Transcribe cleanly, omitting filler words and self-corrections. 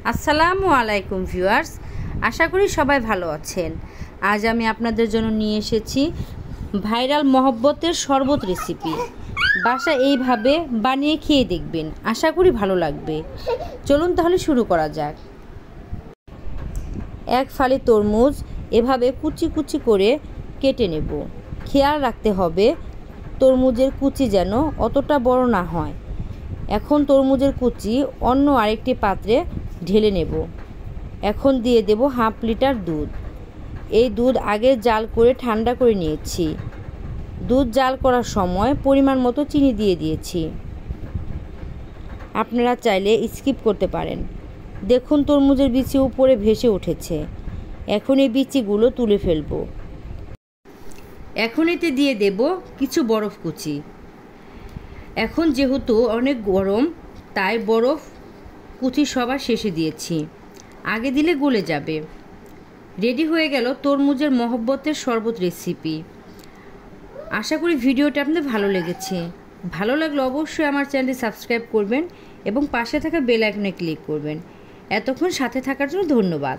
আসসালামু আলাইকুম ভিউয়ার্স, আশা করি সবাই ভালো আছেন। আজ আমি আপনাদের জন্য নিয়ে এসেছি ভাইরাল মহব্বতের শরবত রেসিপি। বাসা এইভাবে বানিয়ে খেয়ে দেখবেন, আশা করি ভালো লাগবে। চলুন তাহলে শুরু করা যাক। এক ফালি তরমুজ এভাবে কুচি কুচি করে কেটে নেব। খেয়াল রাখতে হবে তরমুজের কুচি যেন অতটা বড় না হয়। এখন তরমুজের কুচি অন্য আরেকটি পাত্রে ঢেলে নেব। এখন দিয়ে দেব হাফ লিটার দুধ। এই দুধ আগে জাল করে ঠান্ডা করে নিয়েছি। দুধ জাল করার সময় পরিমাণ মতো চিনি দিয়ে দিয়েছি। আপনারা চাইলে স্কিপ করতে পারেন। দেখুন তরমুজের বিচি উপরে ভেসে উঠেছে। এখন এই বিচিগুলো তুলে ফেলব। এখন এতে দিয়ে দেব কিছু বরফ কুচি। এখন যেহেতু অনেক গরম, তাই বরফ কুচি সবার শেষে দিয়েছি, আগে দিলে গলে যাবে। রেডি হয়ে গেল তরমুজের মহব্বতের শরবত রেসিপি। আশা করি ভিডিওটা আপনাদের ভালো লেগেছে। ভালো লাগলে অবশ্যই আমার চ্যানেলটি সাবস্ক্রাইব করবেন এবং পাশে থাকা বেল আইকনে ক্লিক করবেন। এতক্ষণ সাথে থাকার জন্য ধন্যবাদ।